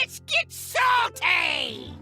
Let's get salty!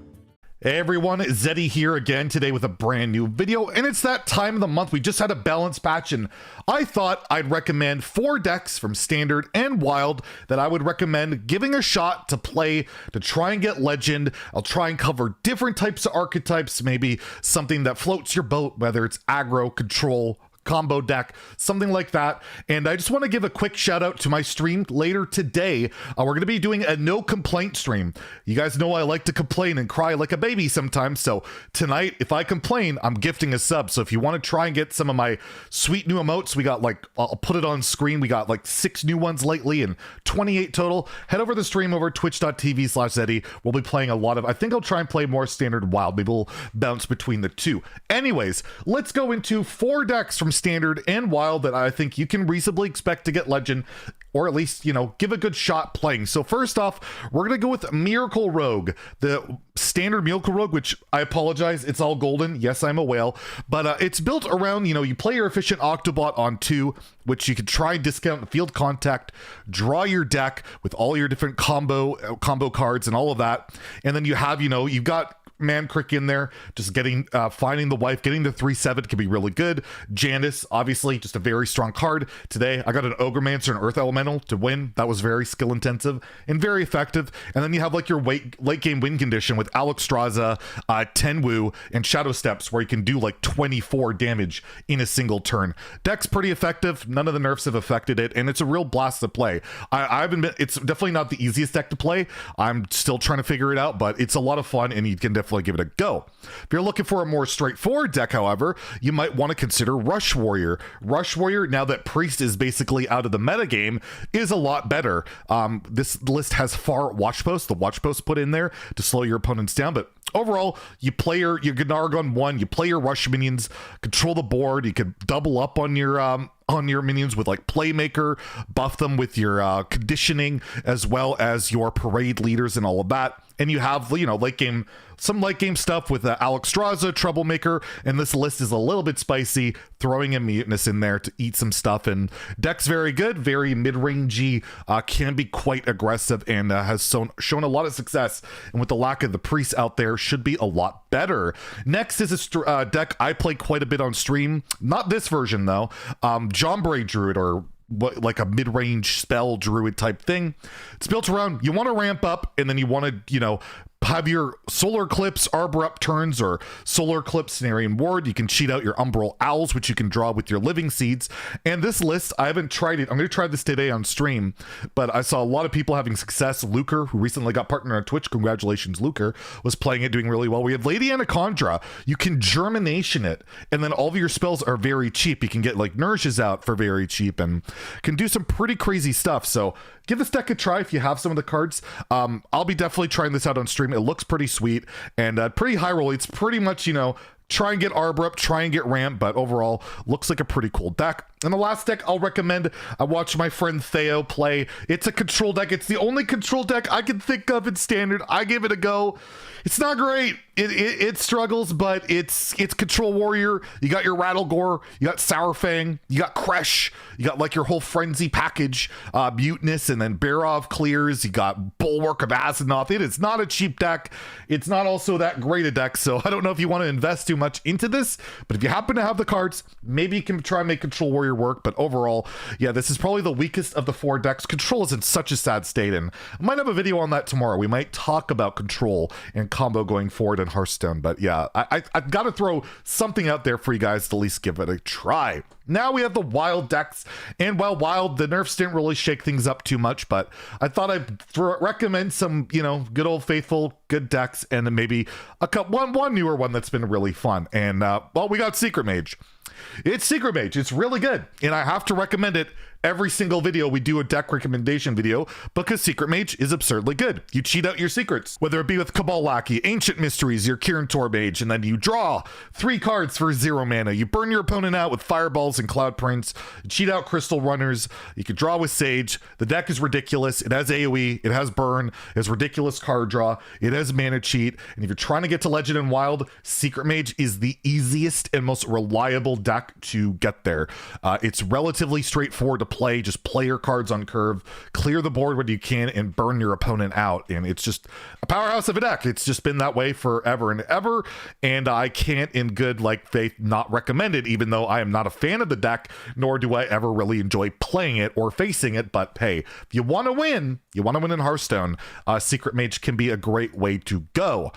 Hey everyone, Zeddy here again today with a brand new video, and it's that time of the month. We just had a balance patch, and I thought I'd recommend 4 decks from Standard and Wild that I would recommend giving a shot to play to try and get Legend. I'll try and cover different types of archetypes, maybe something that floats your boat, whether it's aggro, control, combo deck, something like that. And I just want to give a quick shout out to my stream later today. We're going to be doing a no complaint stream. You guys know I like to complain and cry like a baby sometimes, so tonight if I complain, I'm gifting a sub. So if you want to try and get some of my sweet new emotes, we got like, I'll put it on screen, we got like 6 new ones lately and 28 total. Head over to the stream over twitch.tv/Zeddy. We'll be playing a lot of, I think I'll try and play more Standard Wild. Maybe we'll bounce between the two. Anyways, let's go into 4 decks from Standard and Wild that I think you can reasonably expect to get Legend, or at least, you know, give a good shot playing. So first off, we're gonna go with Miracle Rogue, the Standard Miracle Rogue, which I apologize, it's all golden. Yes, I'm a whale, but it's built around, you know, you play your efficient Octobot on 2, which you can try and discount field contact, draw your deck with all your different combo cards and all of that, and then you have, you know, you've got Mancrick in there, just getting finding the wife, getting the 3/7 can be really good. Janice, obviously, just a very strong card. Today, I got an Ogremancer and Earth Elemental to win. That was very skill intensive and very effective. And then you have like your late game win condition with Alexstrasza, Tenwu, and Shadow Steps, where you can do like 24 damage in a single turn. Deck's pretty effective. None of the nerfs have affected it, and it's a real blast to play. I haven't been. It's definitely not the easiest deck to play. I'm still trying to figure it out, but it's a lot of fun, and you can definitely give it a go. If you're looking for a more straightforward deck, however, you might want to consider Rush Warrior. Rush Warrior, now that Priest is basically out of the metagame, is a lot better. This list has far Watch Posts, the Watch Posts put in there to slow your opponents down, but overall, you play your Gnarg on 1, you play your Rush minions, control the board, you can double up on your minions with like Playmaker, buff them with your conditioning, as well as your parade leaders and all of that. And you have, you know, some late game stuff with Alexstrasza, Troublemaker, and this list is a little bit spicy, throwing a Mutinous in there to eat some stuff. And deck's very good, very mid-rangey, can be quite aggressive, and has shown a lot of success. And with the lack of the Priest out there, should be a lot better. Next is a deck I play quite a bit on stream. Not this version though. Jambre Druid, or what, like a mid-range spell druid type thing. It's built around, you want to ramp up, and then you want to, you know, have your Solar Eclipse Arbor Up turns, or Solar Eclipse Cenarian Ward. You can cheat out your Umbral Owls, which you can draw with your Living Seeds. And this list, I haven't tried it. I'm going to try this today on stream, but I saw a lot of people having success. Luker, who recently got partnered on Twitch, congratulations Luker, was playing it, doing really well. We have Lady Anaconda. You can Germination it, and then all of your spells are very cheap. You can get like Nourishes out for very cheap, and can do some pretty crazy stuff. So give this deck a try if you have some of the cards. I'll be definitely trying this out on stream. It looks pretty sweet and pretty high roll. It's pretty much, you know, try and get Arbor up, try and get ramp, but overall looks like a pretty cool deck. And the last deck I'll recommend, I watched my friend Theo play. It's a control deck. It's the only control deck I can think of in Standard. I gave it a go. It's not great. It struggles, but it's Control Warrior. You got your Rattlegore, you got Sourfang, you got Kresh, you got like your whole Frenzy package, Mutinous, and then Barov clears. You got Bulwark of Azzinoth. It is not a cheap deck. It's not also that great a deck, so I don't know if you want to invest too much into this, but if you happen to have the cards, maybe you can try and make Control Warrior work. But overall, yeah, this is probably the weakest of the 4 decks. Control is in such a sad state, and I might have a video on that tomorrow. We might talk about Control and combo going forward in Hearthstone, but yeah, I've got to throw something out there for you guys to at least give it a try. Now we have the Wild decks, and while Wild, the nerfs didn't really shake things up too much, but I thought I'd recommend some, you know, good old faithful good decks, and then maybe one newer one that's been really fun. And well, we got Secret Mage. It's Secret Mage. It's really good, and I have to recommend it every single video. We do a deck recommendation video because Secret Mage is absurdly good. You cheat out your secrets, whether it be with Cabal Lackey, Ancient Mysteries, your Kirin Tor Mage, and then you draw 3 cards for 0 mana. You burn your opponent out with Fireballs and Cloud Prince. You cheat out Crystal Runners. You can draw with Sage. The deck is ridiculous. It has AoE. It has burn. It has ridiculous card draw. It has mana cheat. And if you're trying to get to Legend and Wild, Secret Mage is the easiest and most reliable deck to get there. It's relatively straightforward to play. Just play your cards on curve, clear the board when you can, and burn your opponent out. And it's just a powerhouse of a deck. It's just been that way forever and ever. And I can't in good like faith not recommend it, even though I am not a fan of the deck, nor do I ever really enjoy playing it or facing it. But hey, if you want to win in Hearthstone, Secret Mage can be a great way to go.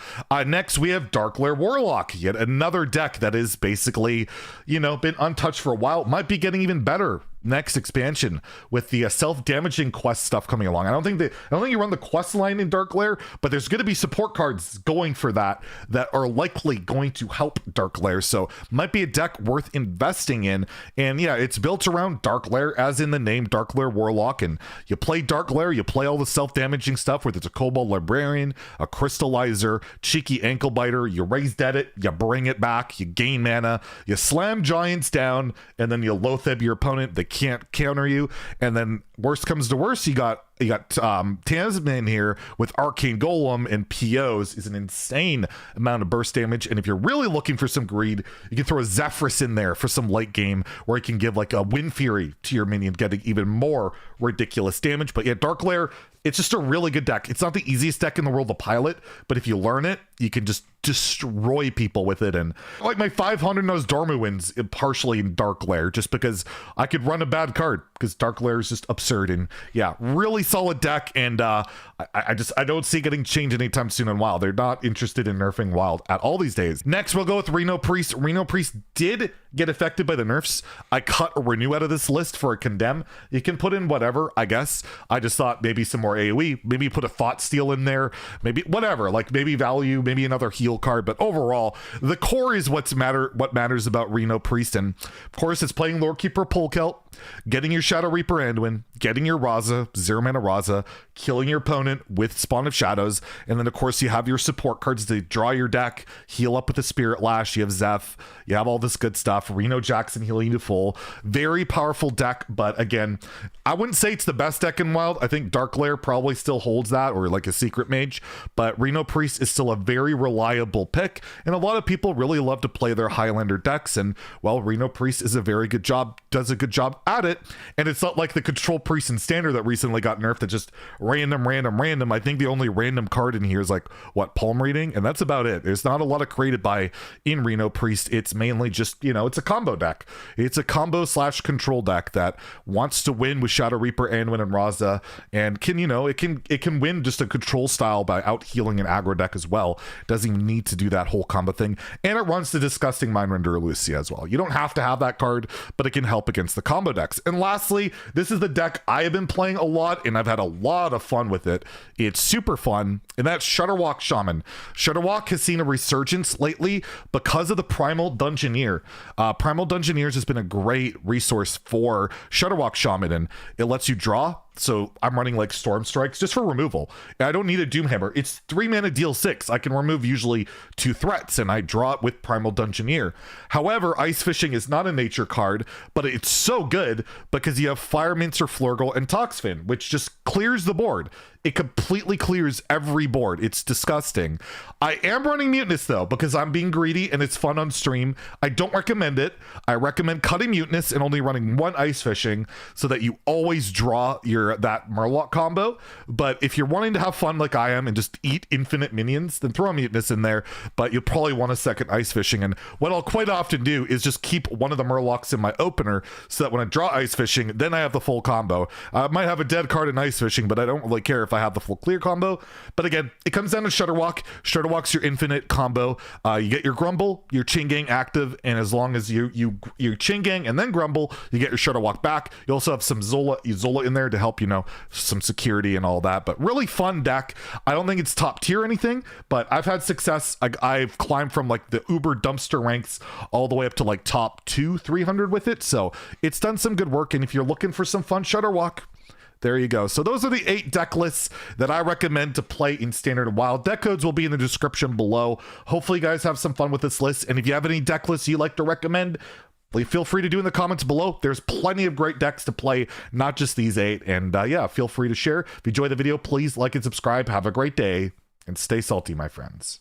Next, we have Darkglare Warlock, yet another deck that is basically, you know, been untouched for a while. Might be getting even better next expansion with the self-damaging quest stuff coming along. I don't think you run the quest line in Darkglare, but there's going to be support cards going for that are likely going to help Darkglare. So might be a deck worth investing in. And yeah, it's built around Darkglare, as in the name, Darkglare Warlock. And you play Darkglare, you play all the self-damaging stuff, whether it's a Kobold Librarian, a Crystallizer, cheeky Ankle Biter. You raise dead it, you bring it back, you gain mana, you slam giants down, and then you Loatheb your opponent. They can't counter you, and then worst comes to worst, you got Tasman here with Arcane Golem and POs is an insane amount of burst damage. And if you're really looking for some greed, you can throw a Zephrys in there for some late game where you can give like a Wind Fury to your minion, getting even more ridiculous damage. But yeah, Darkglare, it's just a really good deck. It's not the easiest deck in the world to pilot, but if you learn it, you can just destroy people with it. And like my 500 Nose Dormu wins partially in Darkglare, just because I could run a bad card, because Darkglare is just absurd. And yeah, really solid deck. And I don't see it getting changed anytime soon in Wild. They're not interested in nerfing Wild at all these days. Next, we'll go with Reno Priest. Reno Priest did get affected by the nerfs. I cut a Renew out of this list for a Condemn. You can put in whatever, I guess. I just thought maybe some more AoE, maybe put a Thought Steal in there, maybe whatever, like maybe value, maybe another heal card. But overall, the core is what matters about Reno Priest. And of course, it's playing Lorekeeper Polkelt, getting your Shadow Reaper Anduin, getting your Raza, 0 mana Raza, killing your opponent with Spawn of Shadows, and then of course you have your support cards to draw your deck, heal up with the Spirit Lash, you have Zeph, you have all this good stuff, Reno Jackson healing to full. Very powerful deck, but again, I wouldn't say it's the best deck in Wild. I think Darkglare probably still holds that, or like a Secret Mage, but Reno Priest is still a very reliable pick, and a lot of people really love to play their Highlander decks, and well, Reno Priest is does a good job at it. And it's not like the Control Priest in Standard that recently got nerfed that just random. I think the only random card in here is like, what, Palm Reading? And that's about it. There's not a lot of created by in Reno Priest. It's mainly just, you know, it's a combo deck. It's a combo / control deck that wants to win with Shadow Reaper, Anduin, and Raza, and can, you know, it can win just a control style by out healing an aggro deck as well. Doesn't even need to do that whole combo thing. And it runs the Disgusting Mindrender Lucia as well. You don't have to have that card, but it can help against the combo decks. And lastly, this is the deck I have been playing a lot, and I've had a lot of fun with it. It's super fun, and that's Shudderwock Shaman. Shudderwock has seen a resurgence lately because of the Primal Dungeoneer. Primal Dungeoneers has been a great resource for Shudderwock Shaman, and it lets you draw. So I'm running like Storm Strikes just for removal. I don't need a Doomhammer. It's 3 mana, deal 6. I can remove usually 2 threats, and I draw it with Primal Dungeoneer. However, Ice Fishing is not a nature card, but it's so good because you have Firemincer, Flurgle, and Toxfin, which just clears the board. It completely clears every board. It's disgusting. I am running Mutinous though, because I'm being greedy and it's fun on stream. I don't recommend it. I recommend cutting Mutinous and only running 1 Ice Fishing so that you always draw that Murloc combo. But if you're wanting to have fun like I am and just eat infinite minions, then throw a Mutinous in there, but you'll probably want a second Ice Fishing. And what I'll quite often do is just keep one of the Murlocs in my opener so that when I draw Ice Fishing, then I have the full combo. I might have a dead card in Ice Fishing, but I don't really care if I have the full clear combo. But again, it comes down to Shudderwock. Shudderwock's your infinite combo. You get your Grumble, your Chain Gang active, and as long as you Chain Gang and then Grumble, you get your Shudderwock back. You also have some Zola in there to help, you know, some security and all that. But really fun deck. I don't think it's top tier or anything, but I've had success. I've climbed from like the Uber dumpster ranks all the way up to like top 300 with it. So it's done some good work. And if you're looking for some fun Shudderwock, there you go. So those are the 8 deck lists that I recommend to play in Standard and Wild. Deck codes will be in the description below. Hopefully you guys have some fun with this list. And if you have any deck lists you like to recommend, please feel free to do in the comments below. There's plenty of great decks to play, not just these 8. And yeah, feel free to share. If you enjoyed the video, please like and subscribe. Have a great day and stay salty, my friends.